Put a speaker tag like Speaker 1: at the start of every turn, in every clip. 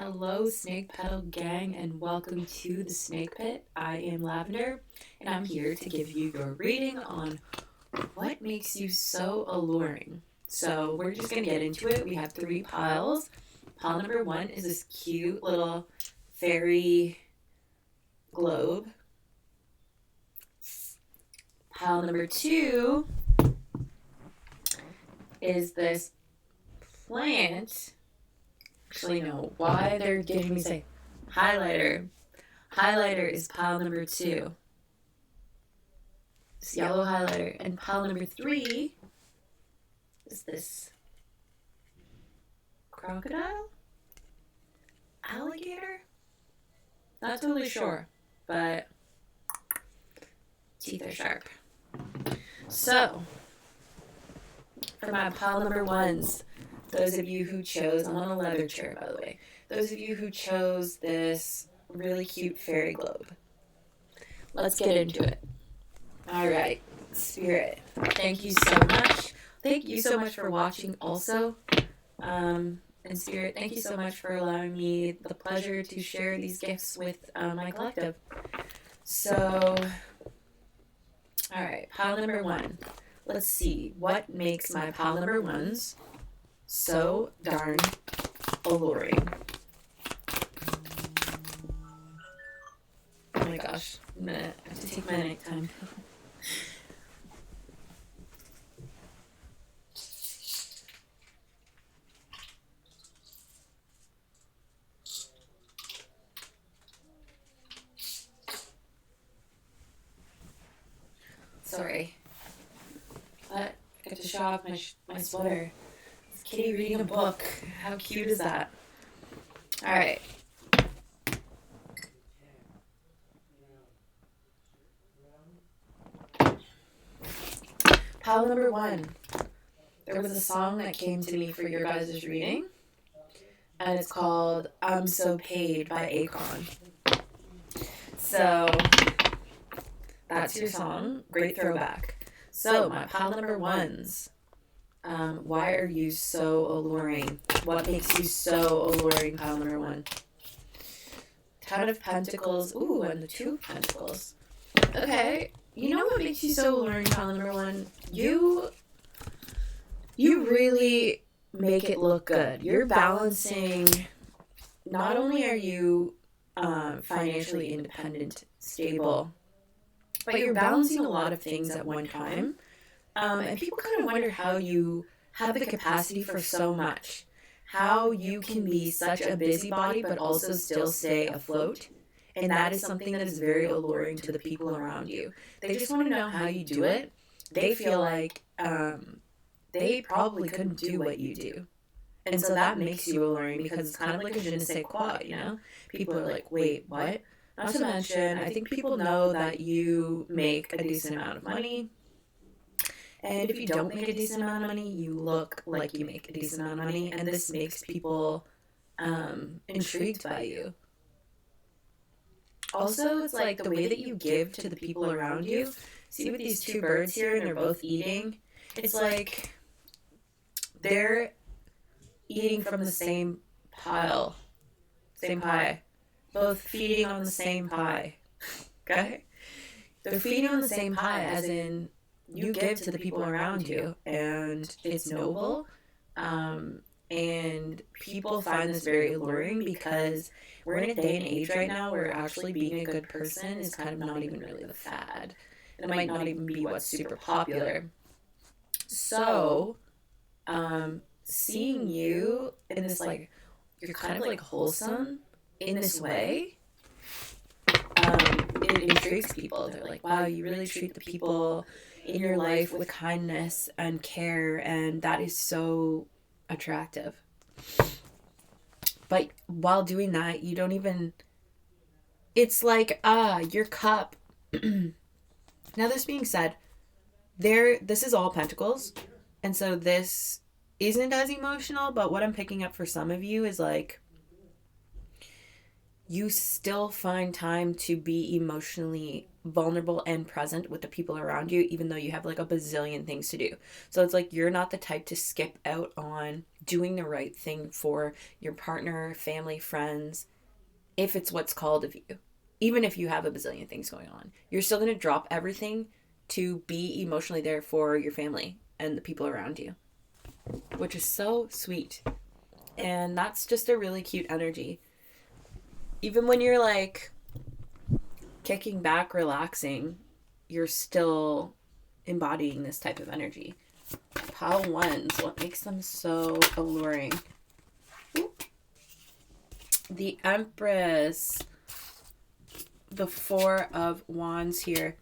Speaker 1: Hello, Snake Petal Gang, and welcome to the Snake Pit. I am Lavender, and I'm here to give you your reading on what makes you so alluring. So, we're just going to get into it. We have three piles. Pile number one is this cute little fairy globe. Pile number two is this plant. Actually, no. Why they're giving me say highlighter. Highlighter is pile number two. This yellow highlighter. And pile number three is this crocodile? Alligator? Not totally sure, but teeth are sharp. So, for my pile number ones, those of you who chose, I'm on a leather chair by the way, those of you who chose this really cute fairy globe, let's get into it. Alright, Spirit, thank you so much. Thank you so much for watching also. And Spirit, thank you so much for allowing me the pleasure to share these gifts with my collective. So, alright, pile number one. Let's see, what makes my pile number ones so darn alluring? Oh my gosh, I have to take my nighttime. Sorry, but I get to show off my sweater. It's Kitty reading a book. How cute is that? Alright. Pile number one. There was a song that came to me for your guys' reading, and it's called I'm So Paid by Akon. So, that's your song. Great throwback. So, my pile number ones. Why are you so alluring? What makes you so alluring, pile number one? Ten of Pentacles. Ooh, and the Two of Pentacles. Okay. You know what makes you so alluring, pile number one? You really make it look good. You're balancing. Not only are you financially independent, stable, but you're balancing a lot of things at one time. And people kind of wonder how you have the capacity for so much. How you can be such a busybody but also still stay afloat. And that is something that is very alluring to the people around you. They just want to know how you do it. They feel like they probably couldn't do what you do. And so that makes you alluring because it's kind of like a je ne sais quoi, you know? People are like, wait, what? Not to mention, I think people know that you make a decent amount of money. And if you don't make a decent amount of money, you look like you make a decent amount of money. And this makes people intrigued by you. Also, it's like the way that you give to the people around you. See with these two birds here and they're both eating. It's like they're eating from the same pile. Same pie. Both feeding on the same pie. Okay? They're feeding on the same pie as in you give to the people around you, and it's noble, and people find this very alluring because we're in a day and age right now where actually being a good person is kind of not even really the fad, and it might not even be what's super popular. So, seeing you in this, like, you're kind of like wholesome in this way, it intrigues people. They're like, wow, you really treat the people in your life with kindness and care, and that is so attractive. But while doing that, you don't even, it's like, your cup. Now, this being said, this is all pentacles, and so this isn't as emotional, but what I'm picking up for some of you is like, you still find time to be emotionally vulnerable and present with the people around you, even though you have like a bazillion things to do. So it's like you're not the type to skip out on doing the right thing for your partner, family, friends, if it's what's called of you. Even if you have a bazillion things going on, you're still going to drop everything to be emotionally there for your family and the people around you, which is so sweet. And that's just a really cute energy. Even when you're like kicking back, relaxing, you're still embodying this type of energy. Pile ones, what makes them so alluring? The Empress, the Four of Wands here.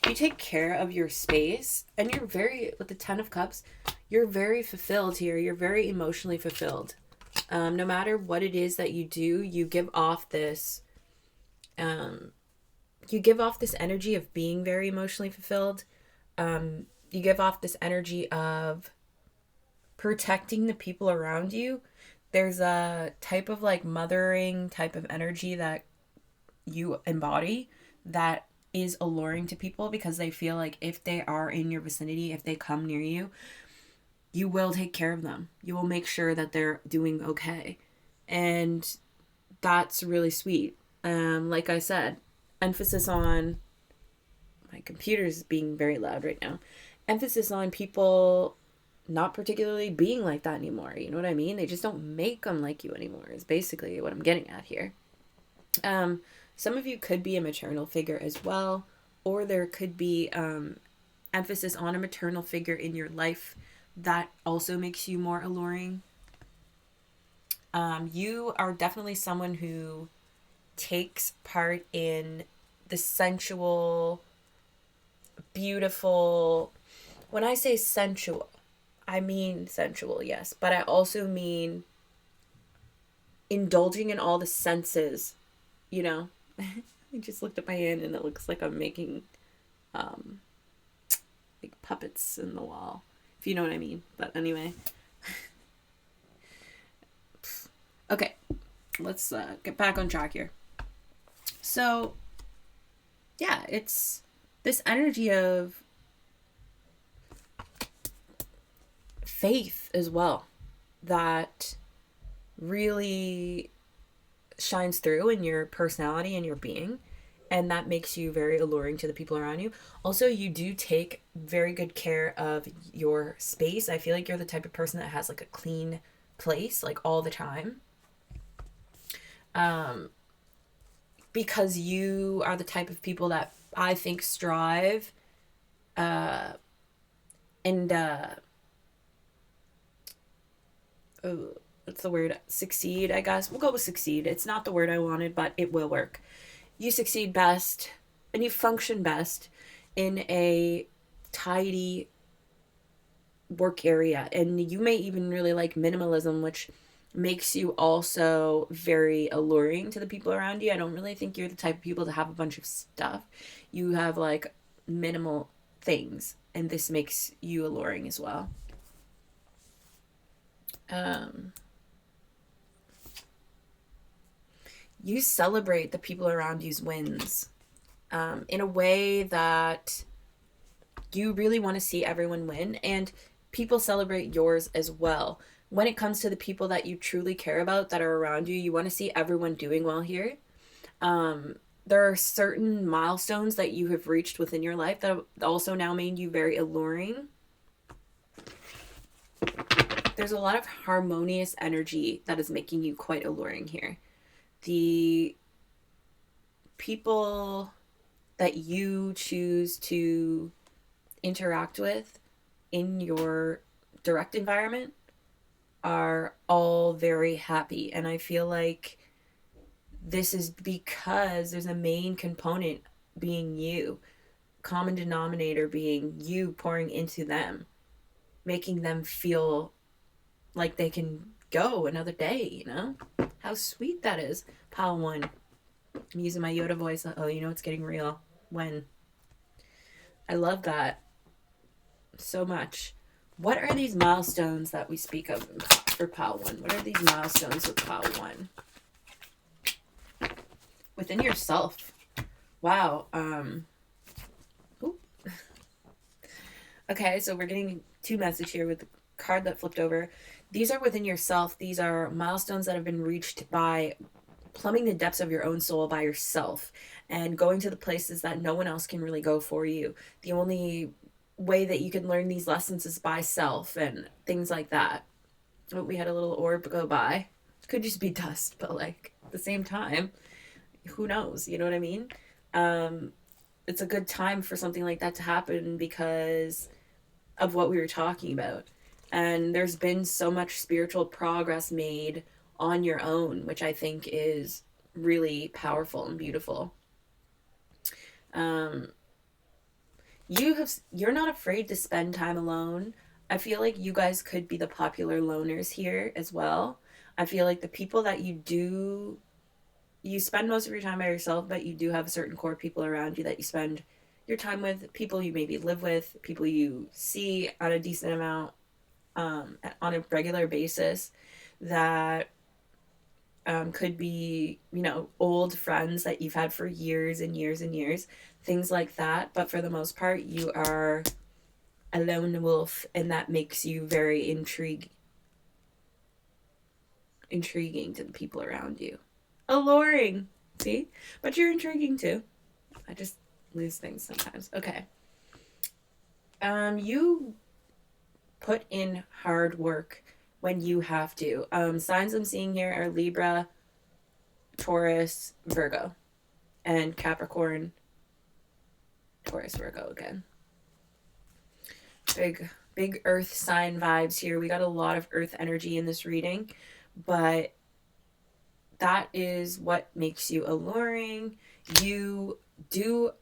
Speaker 1: You take care of your space, and you're with the Ten of Cups, you're very fulfilled here. You're very emotionally fulfilled. No matter what it is that you do, you give off this energy of being very emotionally fulfilled. You give off this energy of protecting the people around you. There's a type of like mothering type of energy that you embody that is alluring to people, because they feel like if they are in your vicinity, if they come near you, you will take care of them. You will make sure that they're doing okay. And that's really sweet. Like I said, emphasis on, my computer's being very loud right now, emphasis on people not particularly being like that anymore. You know what I mean? They just don't make them like you anymore, is basically what I'm getting at here. Some of you could be a maternal figure as well, or there could be emphasis on a maternal figure in your life that also makes you more alluring. You are definitely someone who takes part in the sensual, beautiful. When I say sensual, I mean sensual, yes, but I also mean indulging in all the senses, you know. I just looked at my hand and it looks like I'm making like puppets in the wall, if you know what I mean. But anyway. Okay, let's get back on track here. So, yeah, it's this energy of faith as well that really shines through in your personality and your being, and that makes you very alluring to the people around you. Also, you do take very good care of your space. I feel like you're the type of person that has like a clean place like all the time, because you are the type of people that I think strive what's the word? Succeed, I guess. We'll go with succeed. It's not the word I wanted, but it will work. You succeed best and you function best in a tidy work area. And you may even really like minimalism, which makes you also very alluring to the people around you. I don't really think you're the type of people to have a bunch of stuff. You have like minimal things, and this makes you alluring as well. You celebrate the people around you's wins in a way that you really want to see everyone win, and people celebrate yours as well. When it comes to the people that you truly care about that are around you, you want to see everyone doing well here. There are certain milestones that you have reached within your life that also now made you very alluring. There's a lot of harmonious energy that is making you quite alluring here. The people that you choose to interact with in your direct environment are all very happy. And I feel like this is because there's a main component being you, common denominator being you pouring into them, making them feel like they can go another day, you know? How sweet that is. Pile one. I'm using my Yoda voice. Oh, you know it's getting real. When? I love that so much. What are these milestones that we speak of for pile one? What are these milestones with pile one? Within yourself. Wow. Okay, so we're getting two messages here with the card that flipped over. These are within yourself. These are milestones that have been reached by plumbing the depths of your own soul by yourself and going to the places that no one else can really go for you. The only way that you can learn these lessons is by self and things like that. Oh, we had a little orb go by. It could just be dust, but like at the same time, who knows? You know what I mean? Um, it's a good time for something like that to happen because of what we were talking about. And there's been so much spiritual progress made on your own, which I think is really powerful and beautiful. Um, you're not afraid to spend time alone. I feel like you guys could be the popular loners here as well. I feel like the people that you spend most of your time by yourself, but you do have certain core people around you that you spend your time with, people you maybe live with, people you see on a decent amount, on a regular basis, that could be, old friends that you've had for years and years and years, things like that. But for the most part, you are a lone wolf, and that makes you very intriguing to the people around you. Alluring, see? But you're intriguing too. I just lose things sometimes. Okay. You put in hard work when you have to. Signs I'm seeing here are Libra, Taurus, Virgo, and Capricorn, Taurus, Virgo again. Big earth sign vibes here. We got a lot of earth energy in this reading, but that is what makes you alluring. You do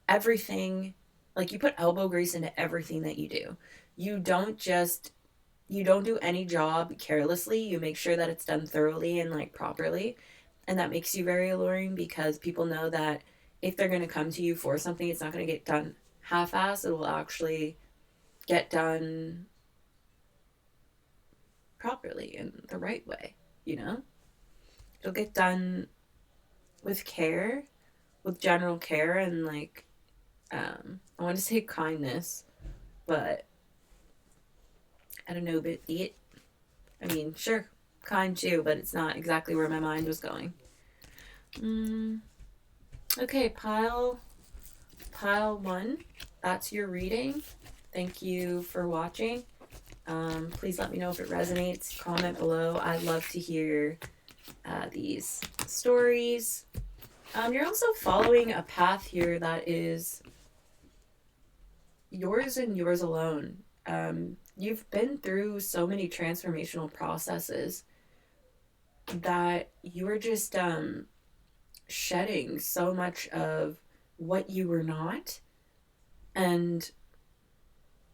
Speaker 1: everything, like you put elbow grease into everything that you do. You don't do any job carelessly. You make sure that it's done thoroughly and like properly. And that makes you very alluring because people know that if they're going to come to you for something, it's not going to get done half-assed. It will actually get done properly in the right way, It'll get done with care, with general care, and like, I want to say kindness, but I don't know, but sure, kind too, but it's not exactly where my mind was going. Okay, pile 1, that's your reading. Thank you for watching. Please let me know if it resonates. Comment below. I'd love to hear these stories. You're also following a path here that is yours and yours alone. You've been through so many transformational processes that you are just shedding so much of what you were not and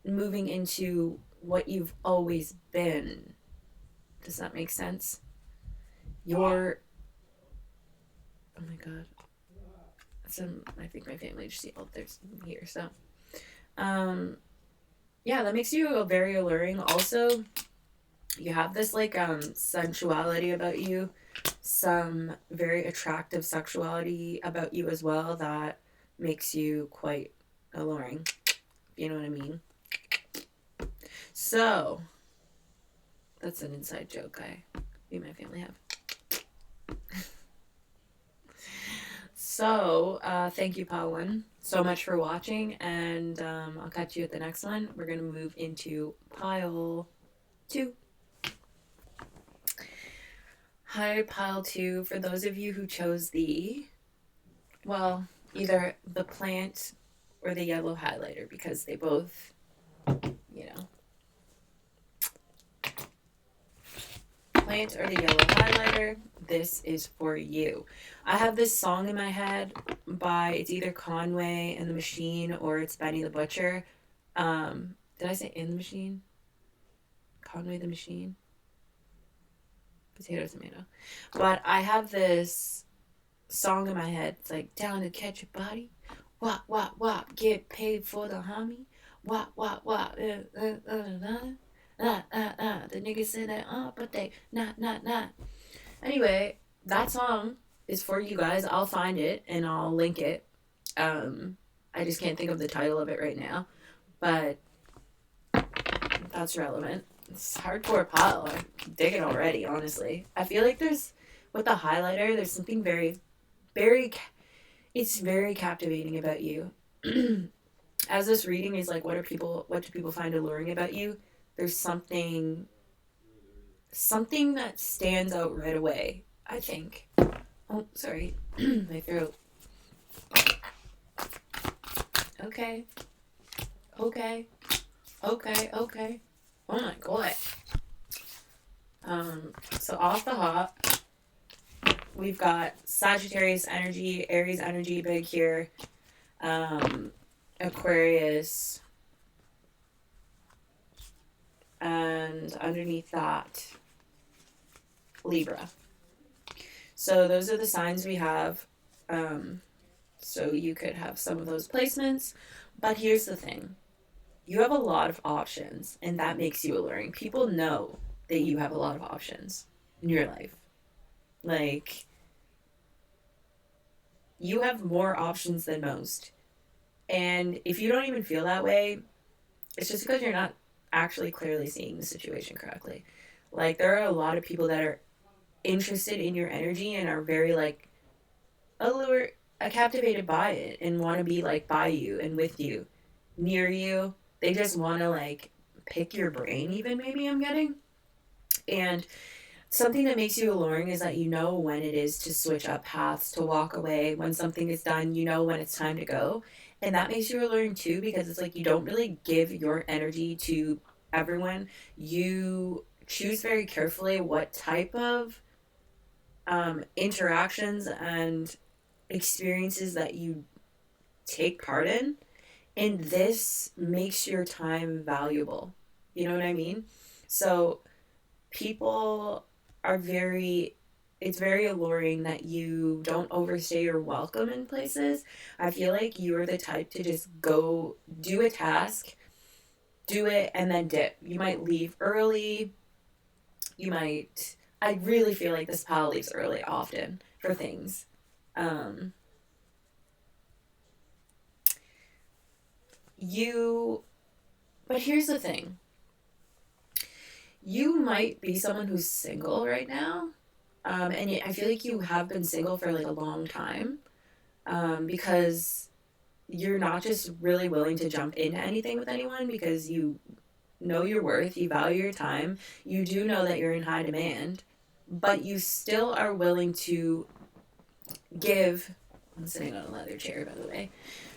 Speaker 1: moving into what you've always been. Does that make sense? Oh my god. I think my family just yelled there's here, so yeah, that makes you very alluring. Also, you have this like sensuality about you, some very attractive sexuality about you as well that makes you quite alluring, if you know what I mean. So that's an inside joke me and my family have. So thank you, Pawan, so much for watching, and I'll catch you at the next one. We're going to move into pile 2. Hi, pile 2. For those of you who chose either the plant or the yellow highlighter, because they both, plant or the yellow highlighter, this is for you. I have this song in my head it's either Conway and the Machine or it's Benny the Butcher. Did I say In the Machine? Conway the Machine? Potato, tomato. But I have this song in my head. It's like, down to catch a body. Wop, wop, wop. Get paid for the homie. Wop, wop, wop. The niggas say that, but they not. Anyway, that song is for you guys. I'll find it and I'll link it. I just can't think of the title of it right now. But that's relevant. It's hardcore pile. I dig it already, honestly. I feel like with the highlighter, there's something it's very captivating about you. As this reading is like, what do people find alluring about you? There's something that stands out right away, I think. Oh, sorry. My throat. Okay. Oh my god. So off the hop, we've got Sagittarius energy, Aries energy big here, Aquarius, and underneath that, Libra. So those are the signs we have. So you could have some of those placements, but here's the thing. You have a lot of options, and that makes you alluring. People know that you have a lot of options in your life. Like, you have more options than most. And if you don't even feel that way, it's just because you're not actually clearly seeing the situation correctly. Like, there are a lot of people that are interested in your energy and are very, like, captivated by it and want to be, like, by you and with you, near you. They just want to, like, pick your brain even, maybe I'm getting. And something that makes you alluring is that you know when it is to switch up paths, to walk away. When something is done, you know when it's time to go. And that makes you alluring too, because it's like you don't really give your energy to everyone. You choose very carefully what type of interactions and experiences that you take part in. And this makes your time valuable. You know what I mean? So people are it's very alluring that you don't overstay your welcome in places. I feel like you're the type to just go do a task, do it, and then dip. You might leave early. I really feel like this pal leaves early often for things. But here's the thing. You might be someone who's single right now. And I feel like you have been single for like a long time. Because you're not just really willing to jump into anything with anyone because you know your worth, you value your time, you do know that you're in high demand, but you still are willing to give. I'm sitting on a leather chair, by the way.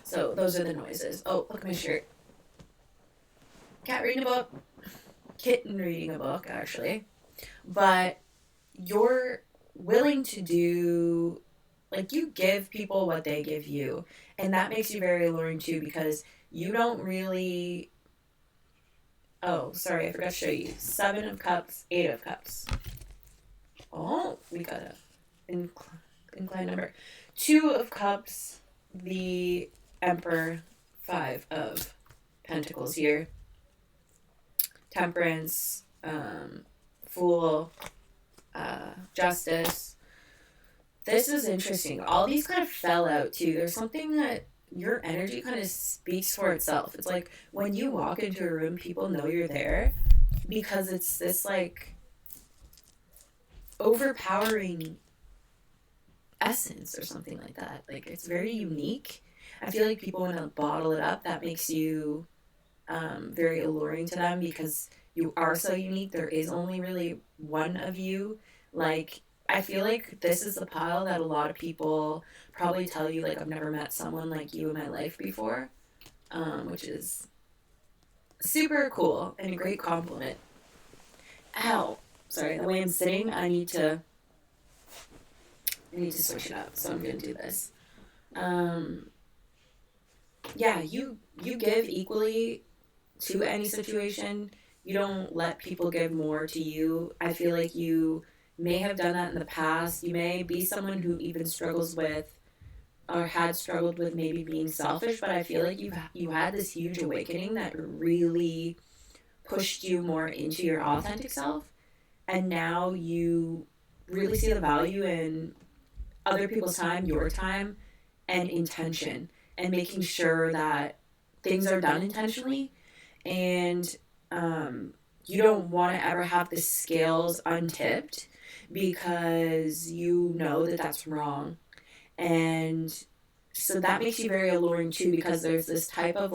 Speaker 1: So those are the noises. Oh, look at my shirt. Cat reading a book. Kitten reading a book, actually. But you're willing to do, like, you give people what they give you. And that makes you very alluring, too, because you don't really... Oh, sorry, I forgot to show you. 7 of Cups, 8 of Cups. Oh, we got an inclined number. 2 of Cups, the Emperor, 5 of Pentacles here. Temperance, Fool, Justice. This is interesting. All these kind of fell out too. There's something that your energy kind of speaks for itself. It's like when you walk into a room, people know you're there because it's this like overpowering essence or something like that. Like, it's very unique. I feel like people want to bottle it up. That makes you very alluring to them because you are so unique. There is only really one of you. Like, I feel like this is the pile that a lot of people probably tell you, like, I've never met someone like you in my life before, which is super cool and a great compliment. Ow. Sorry, the way I'm sitting, I need to switch it up, so I'm going to do this. Yeah, you give equally to any situation. You don't let people give more to you. I feel like you may have done that in the past. You may be someone who even struggles with or had struggled with maybe being selfish, but I feel like you had this huge awakening that really pushed you more into your authentic self, and now you really see the value in other people's time, your time, and intention, and making sure that things are done intentionally. And you don't want to ever have the scales untipped because you know that that's wrong. And so that makes you very alluring too, because there's this type of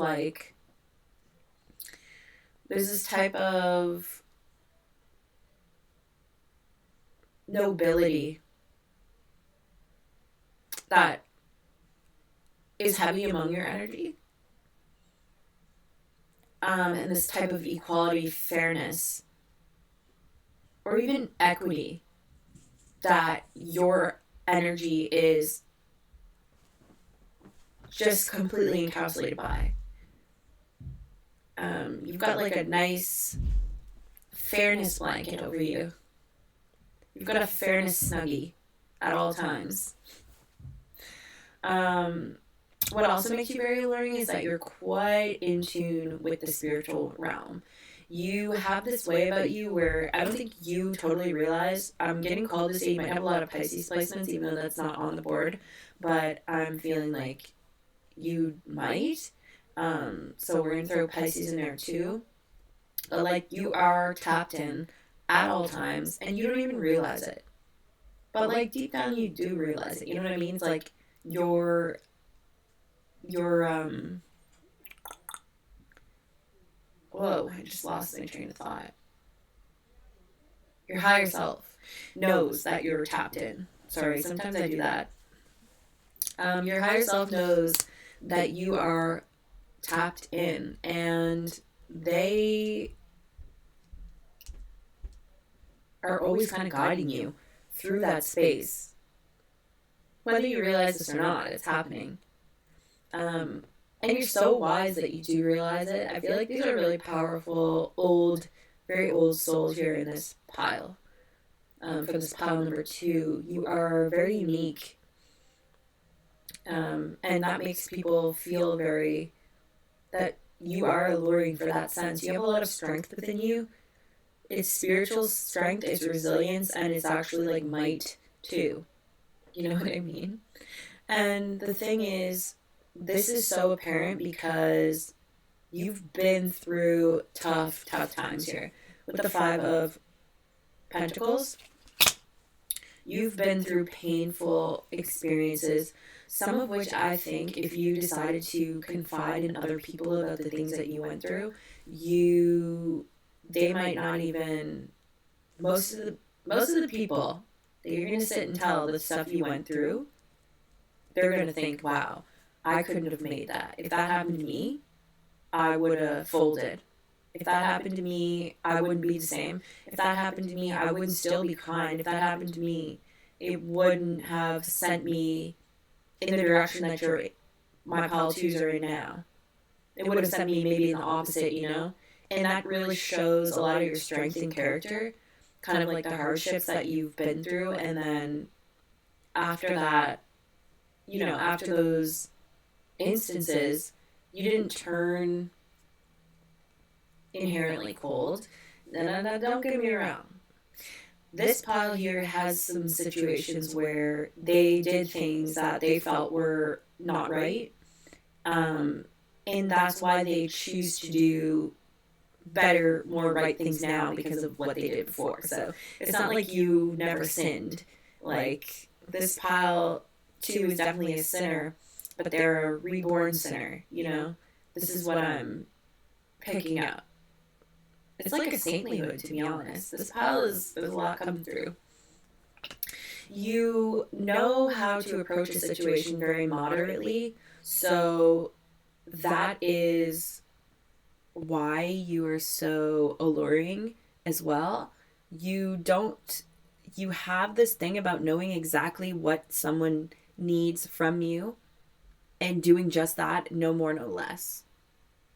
Speaker 1: nobility that is heavy among your energy. And this type of equality, fairness, or even equity that your energy is just completely encapsulated by. You've got like a nice fairness blanket over you. You've got a fairness snuggie at all times. What also makes you very alluring is that you're quite in tune with the spiritual realm. You have this way about you where I don't think you totally realize. I'm getting called to say you might have a lot of Pisces placements, even though that's not on the board. But I'm feeling like you might. So we're going to throw Pisces in there too. But like, you are tapped in at all times and you don't even realize it. But like, deep down you do realize it. You know what I mean? It's like your whoa, I just lost my train of thought. Your higher self knows that you're tapped in. Sorry, sometimes I do that. Your higher self knows that you are tapped in, and they are always kind of guiding you through that space. Whether you realize this or not, it's happening. And you're so wise that you do realize it. I feel like these are really powerful, very old souls here in this pile. For this pile number 2, you are very unique. And that makes people feel that you are alluring for that sense. You have a lot of strength within you. It's spiritual strength, it's resilience, and it's actually like might too. You know what I mean? And the thing is, this is so apparent because you've been through tough times here. With the 5 of Pentacles, you've been through painful experiences, some of which I think if you decided to confide in other people about the things that you went through, they might not even, most of the people that you're going to sit and tell the stuff you went through, they're going to think, wow, I couldn't have made that. If that happened to me, I would have folded. If that happened to me, I wouldn't be the same. If that happened to me, I wouldn't still be kind. If that happened to me, it wouldn't have sent me in the direction that my pile 2s are in now. It would have sent me maybe in the opposite, you know? And that really shows a lot of your strength and character, kind of like the hardships that you've been through. And then after that, you know, after those instances, you didn't turn inherently cold. No, don't get me wrong. This pile here has some situations where they did things that they felt were not right. And that's why they choose to do better, more right things now because of what they did before. So it's not like you never sinned. Like, this pile 2 is definitely a sinner, but they're a reborn sinner, you know? This is what I'm picking up. It's like a saintlyhood, to be honest. This pile there's a lot coming through. You know how to approach a situation very moderately, so that is why you are so alluring as well. You have this thing about knowing exactly what someone needs from you and doing just that, no more, no less.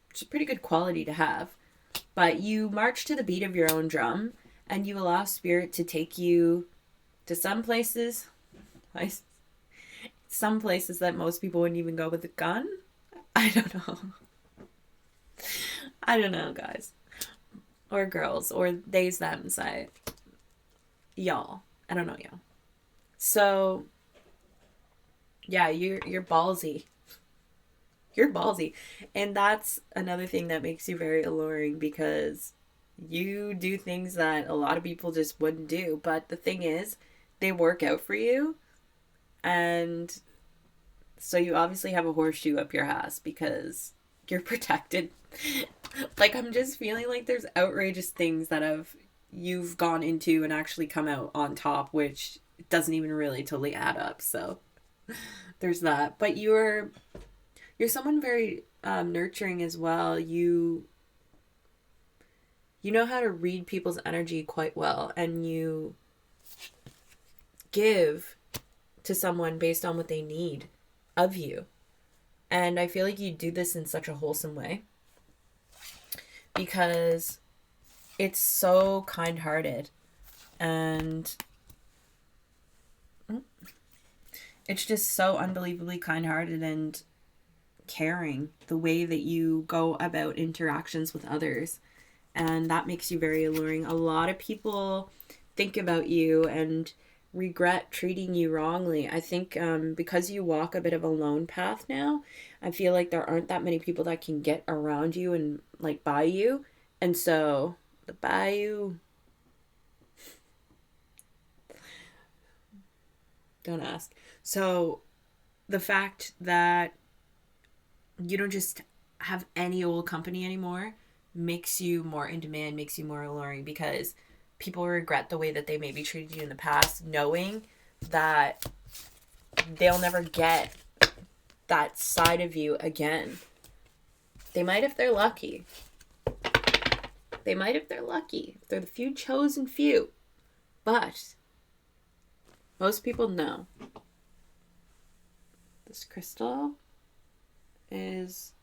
Speaker 1: Which is a pretty good quality to have. But you march to the beat of your own drum and you allow spirit to take you to some places that most people wouldn't even go with a gun. I don't know, guys. Or girls, or theys, thems. Y'all. I don't know y'all. So, yeah, you're ballsy. You're ballsy. And that's another thing that makes you very alluring, because you do things that a lot of people just wouldn't do. But the thing is, they work out for you. And so you obviously have a horseshoe up your ass because you're protected. Like, I'm just feeling like there's outrageous things that you've gone into and actually come out on top, which doesn't even really totally add up. So there's that. But you're someone very nurturing as well. You know how to read people's energy quite well, and you give to someone based on what they need of you. And I feel like you do this in such a wholesome way, because it's so kind-hearted, and it's just so unbelievably kind-hearted and caring, the way that you go about interactions with others. And that makes you very alluring. A lot of people think about you and regret treating you wrongly. I think because you walk a bit of a lone path now, I feel like there aren't that many people that can get around you and like by you. And so the bayou, don't ask. So the fact that you don't just have any old company anymore makes you more in demand, makes you more alluring, because people regret the way that they maybe treated you in the past, knowing that they'll never get that side of you again. They might if they're lucky. They might if they're lucky. They're the few chosen few. But most people know. This crystal needs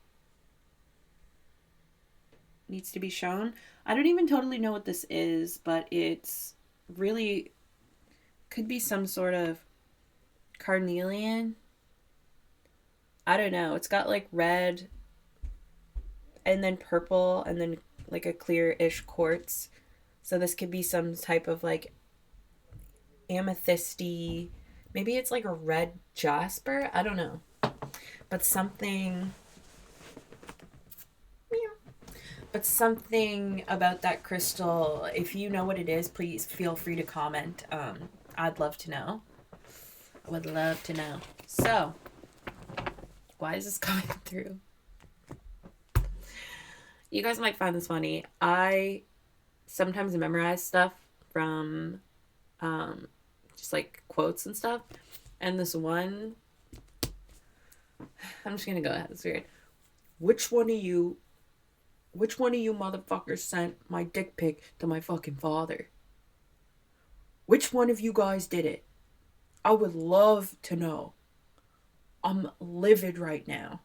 Speaker 1: to be shown. I don't even totally know what this is, but it's really could be some sort of carnelian. I don't know. It's got like red and then purple and then like a clear-ish quartz. So this could be some type of like amethysty. Maybe it's like a red jasper. I don't know. But something about that crystal, if you know what it is, please feel free to comment. I'd love to know. I would love to know. So, why is this coming through? You guys might find this funny. I sometimes memorize stuff from just like quotes and stuff. And this one, I'm just gonna go ahead. It's weird. Which one of you motherfuckers sent my dick pic to my fucking father? Which one of you guys did it? I would love to know. I'm livid right now.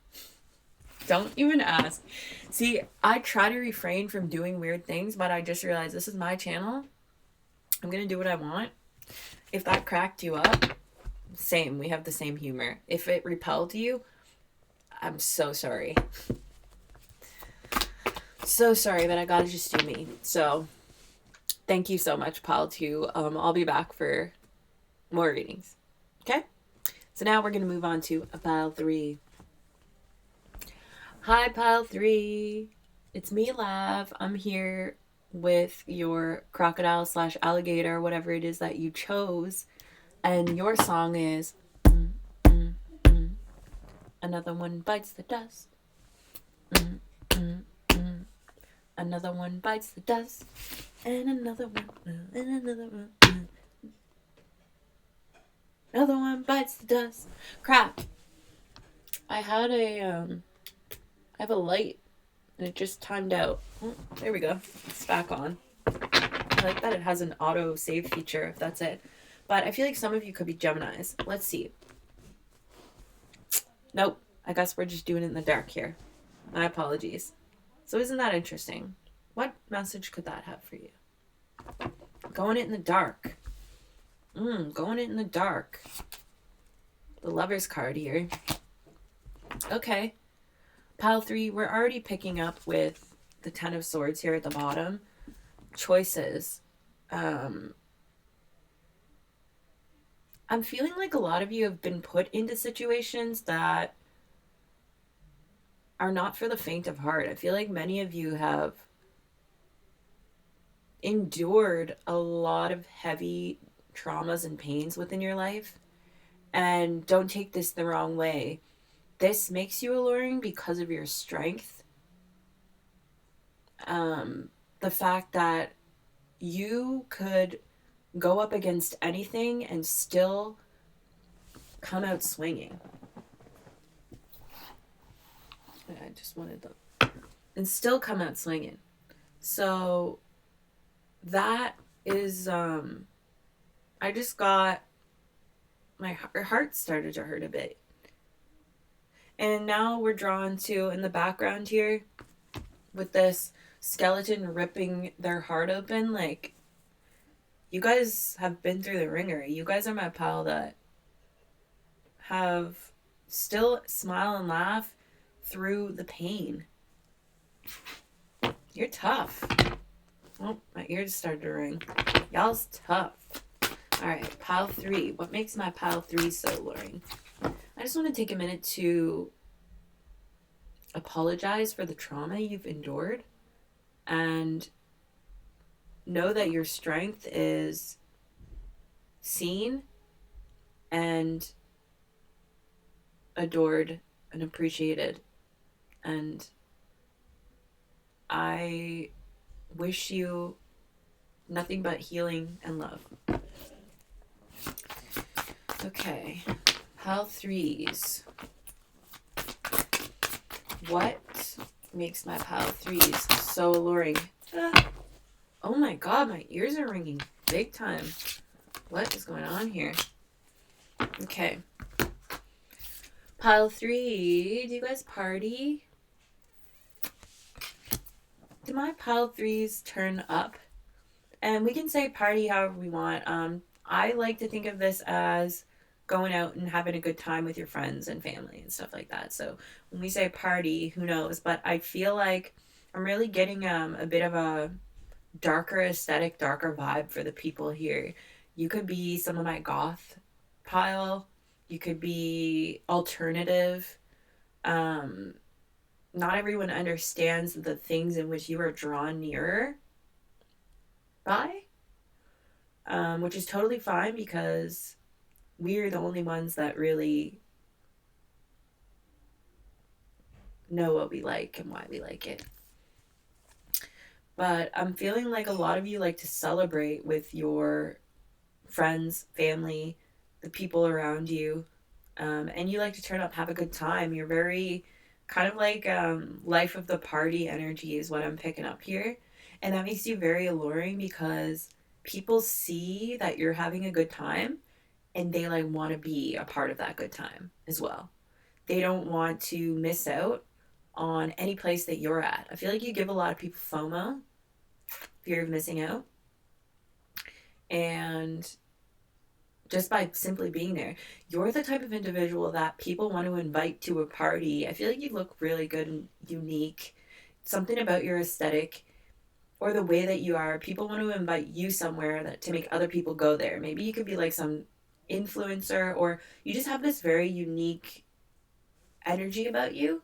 Speaker 1: Don't even ask. See, I try to refrain from doing weird things, but I just realized this is my channel. I'm gonna do what I want. If that cracked you up, same. We have the same humor. If it repelled you, I'm so sorry. So sorry, but I gotta just do me. So, thank you so much, pile 2. I'll be back for more readings. Okay? So now we're gonna move on to pile 3. Hi, pile 3. It's me, Lav. I'm here with your crocodile / alligator, whatever it is that you chose. And your song is Another One Bites the Dust. Another one bites the dust. And another one. And another one. Another one bites the dust. Crap. I have a light. And it just timed out. Oh, there we go. It's back on. I like that it has an auto save feature, if that's it. But I feel like some of you could be Geminis. Let's see. Nope. I guess we're just doing it in the dark here. My apologies. So isn't that interesting? What message could that have for you? Going it in the dark. Going it in the dark. The Lover's card here. Okay. Pile 3, we're already picking up with the 10 of Swords here at the bottom. Choices. I'm feeling like a lot of you have been put into situations that are not for the faint of heart. I feel like many of you have endured a lot of heavy traumas and pains within your life. And don't take this the wrong way. This makes you alluring because of your strength. The fact that you could go up against anything and still come out swinging. I just wanted to. And still come out swinging. So that is, I just got, my heart started to hurt a bit. And now we're drawn to, in the background here, with this skeleton ripping their heart open, like, you guys have been through the ringer. You guys are my pal that have still smile and laugh through the pain. You're tough. Oh, my ears started to ring. Y'all's tough. Alright, pile 3. What makes my pile 3 so alluring? I just want to take a minute to apologize for the trauma you've endured and know that your strength is seen and adored and appreciated. And I wish you nothing but healing and love. Okay, pile 3s. What makes my pile 3s so alluring? Oh my god, my ears are ringing big time. What is going on here? Okay. Pile 3, do you guys party? Do my pile 3s turn up? And we can say party however we want. I like to think of this as going out and having a good time with your friends and family and stuff like that. So when we say party, who knows? But I feel like I'm really getting a bit of a darker aesthetic, darker vibe for the people here. You could be some of my goth pile. You could be alternative. Not everyone understands the things in which you are drawn nearer by, which is totally fine because we're the only ones that really know what we like and why we like it. But I'm feeling like a lot of you like to celebrate with your friends, family, the people around you, and you like to turn up, have a good time. You're very kind of like life of the party energy is what I'm picking up here. And that makes you very alluring because people see that you're having a good time and they like want to be a part of that good time as well. They don't want to miss out on any place that you're at. I feel like you give a lot of people FOMO, fear of missing out. And just by simply being there, you're the type of individual that people want to invite to a party. I feel like you look really good and unique. Something about your aesthetic or the way that you are, people want to invite you somewhere that to make other people go there. Maybe you could be like some influencer, or you just have this very unique energy about you,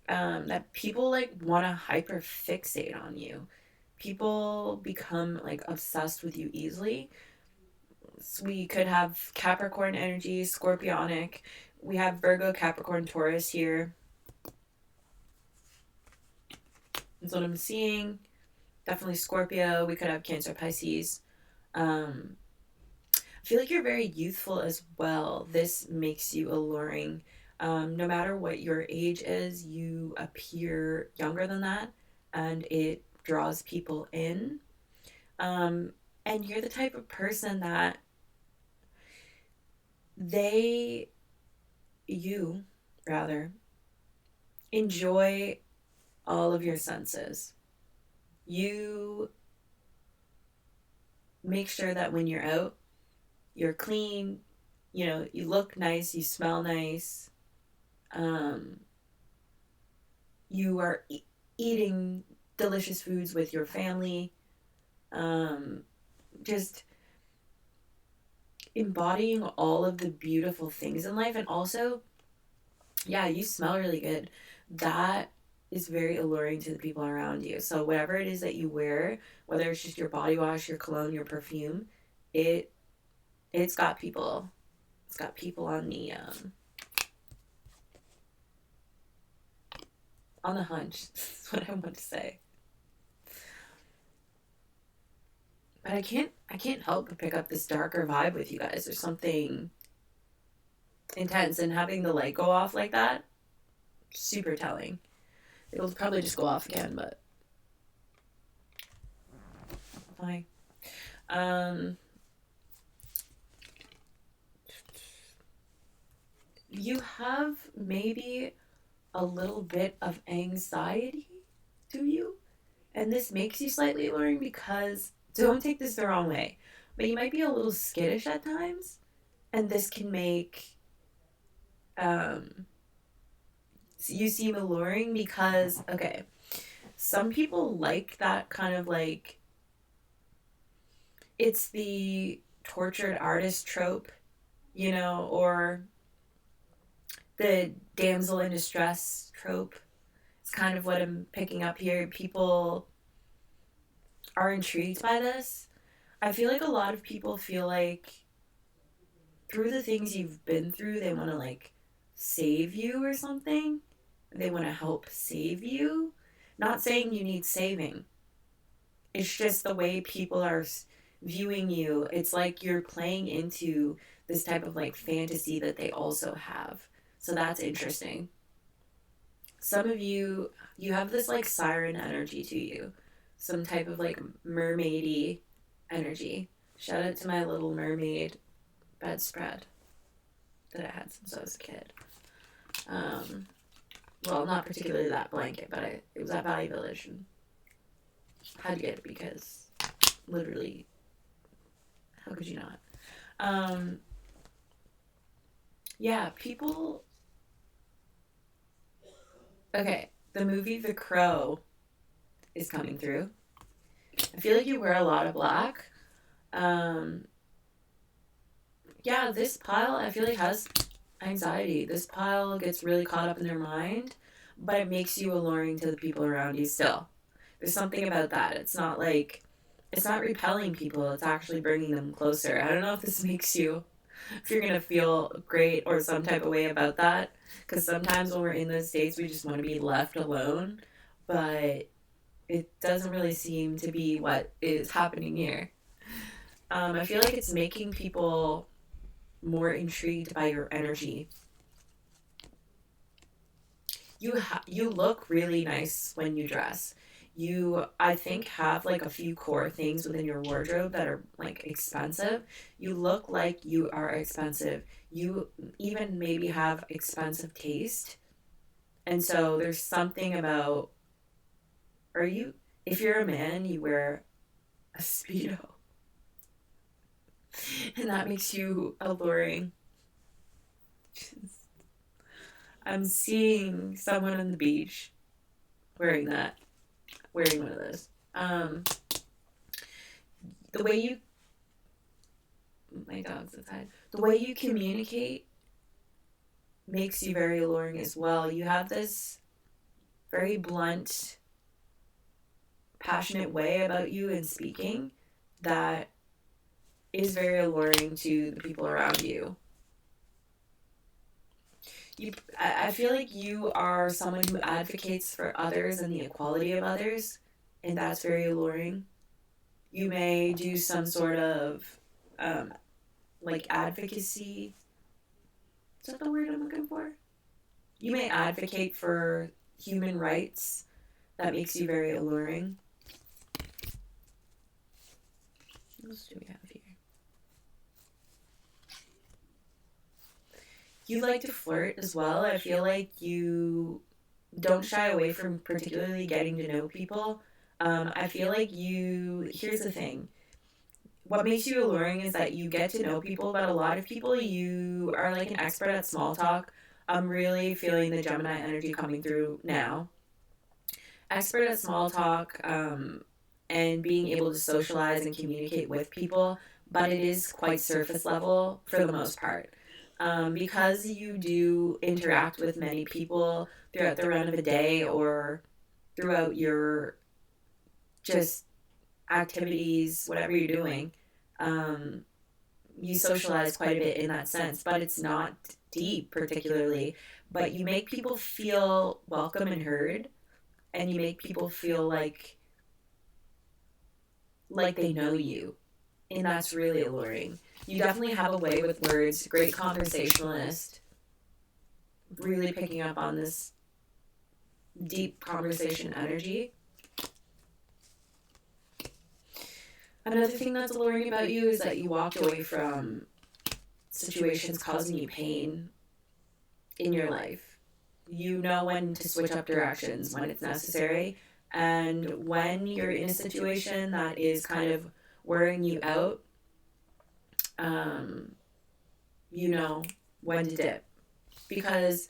Speaker 1: that people like want to hyper fixate on you. People become like obsessed with you easily. So we could have Capricorn energy, Scorpionic. We have Virgo, Capricorn, Taurus here. That's what I'm seeing. Definitely Scorpio. We could have Cancer, Pisces. I feel like you're very youthful as well. This makes you alluring. No matter what your age is, you appear younger than that, and it draws people in. And you're the type of person that you rather, enjoy all of your senses. You make sure that when you're out, you're clean, you look nice, you smell nice. You are eating delicious foods with your family. Just embodying all of the beautiful things in life. And also, Yeah, you smell really good. That is very alluring to the people around you. So whatever it is that you wear, whether it's just your body wash, your cologne, your perfume, it it's got people. It's got people on the hunch. That's what I want to say. But I can't help but pick up this darker vibe with you guys. There's something intense, and having the light go off like that, super telling. It'll probably just go off again, but fine. Um, you have maybe a little bit of anxiety, do you? And this makes you slightly alluring because, don't take this the wrong way, but you might be a little skittish at times, and this can make um, you seem alluring because, okay, some people like that kind of like, it's the tortured artist trope, or the damsel in distress trope. It's kind of what I'm picking up here. People are intrigued by this. I feel like a lot of people feel like through the things you've been through, they want to like save you or something. They want to help save you. Not saying you need saving. It's just the way people are viewing you. It's like you're playing into this type of like fantasy that they also have. So that's interesting. Some of you have this like siren energy to you. Some type of like mermaidy energy. Shout out to my little mermaid bedspread that I had since I was a kid. Well, not particularly that blanket, but it was at Valley Village, and had to get it because literally, how could you not? Um, yeah, people. Okay, the movie The Crow is coming through. I feel like you wear a lot of black. Um, yeah, this pile I feel like has anxiety. This pile gets really caught up in their mind, but it makes you alluring to the people around you still. There's something about that. It's not repelling people, it's actually bringing them closer. I don't know if this makes you, if you're going to feel great or some type of way about that. Because sometimes when we're in those states, we just want to be left alone. But it doesn't really seem to be what is happening here. I feel like it's making people more intrigued by your energy. You look really nice when you dress. You, I think, have like a few core things within your wardrobe that are like expensive. You look like you are expensive. You even maybe have expensive taste. And so there's something about, are you, if you're a man, you wear a Speedo. And that makes you alluring. I'm seeing someone on the beach wearing that, wearing one of those. The way you, my dog's outside. The way you communicate makes you very alluring as well. You have this very blunt, passionate way about you in speaking that is very alluring to the people around you. I feel like you are someone who advocates for others and the equality of others, and that's very alluring. You may do some sort of um, like advocacy. Is that the word I'm looking for? You may advocate for human rights. That makes you very alluring. What else do we have here? You like to flirt as well. I feel like you don't shy away from particularly getting to know people. I feel like here's the thing. What makes you alluring is that you get to know people, but a lot of people, you are like an expert at small talk. I'm really feeling the Gemini energy coming through now. Expert at small talk, and being able to socialize and communicate with people, but it is quite surface level for the most part. Because you do interact with many people throughout the run of a day or throughout your just activities, whatever you're doing, you socialize quite a bit in that sense, but it's not deep particularly. But you make people feel welcome and heard, and you make people feel like they know you, and that's really alluring. You definitely have a way with words, great conversationalist, really picking up on this deep conversation energy. Another thing that's alluring about you is that you walked away from situations causing you pain in your life. You know when to switch up directions when it's necessary, and when you're in a situation that is kind of wearing you out, you know when to dip, because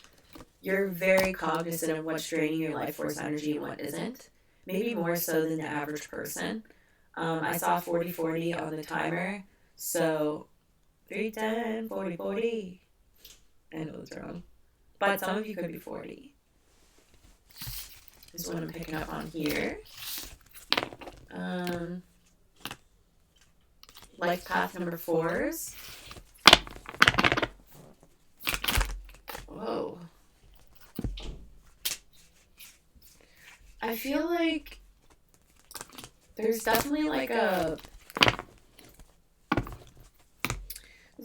Speaker 1: you're very cognizant of what's draining your life force energy and what isn't, maybe more so than the average person. I saw 40-40 on the timer, so 3-10, 40-40. I know it's wrong, but some of you could be 40. This is what I'm picking up on here. Life path number 4s. Whoa. I feel like there's definitely there's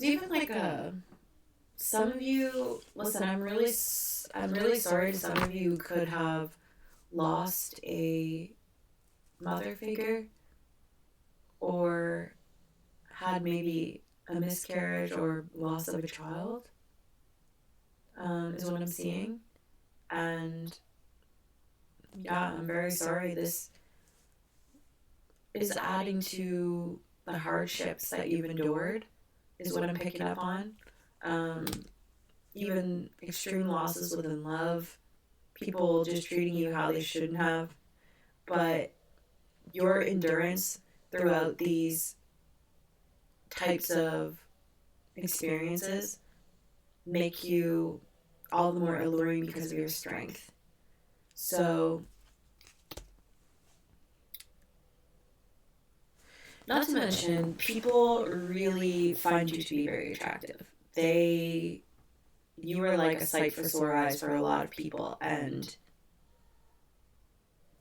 Speaker 1: even some of you, listen, I'm really sorry to some of you who could have lost a mother figure or had maybe a miscarriage or loss of a child, is what I'm seeing. And yeah, I'm very sorry. This is adding to the hardships that you've endured, is what I'm picking up on. Even extreme losses within love, people just treating you how they shouldn't have. But your endurance throughout these types of experiences make you all the more alluring because of your strength. So, not to mention, people really find you to be very attractive. You are like a sight for sore eyes for a lot of people, and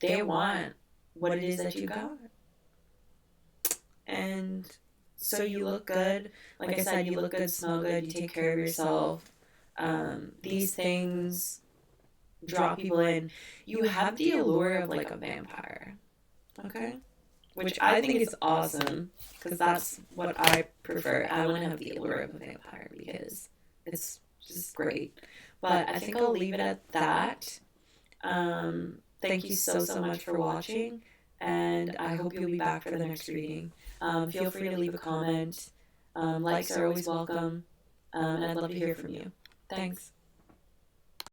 Speaker 1: they want what it is that you got. And so you look good. Like I said, you look good, smell good, you take care of yourself. These things draw people in. You have the allure of like a vampire. Okay? Which I think is awesome, because that's what I prefer. I want to have the allure of a vampire because it's just great. But I think I'll leave it at that. Thank you so much for watching, and I hope you'll be back for the next reading. Feel free to leave a comment. Likes are always welcome, and I'd love to hear from you. Thanks.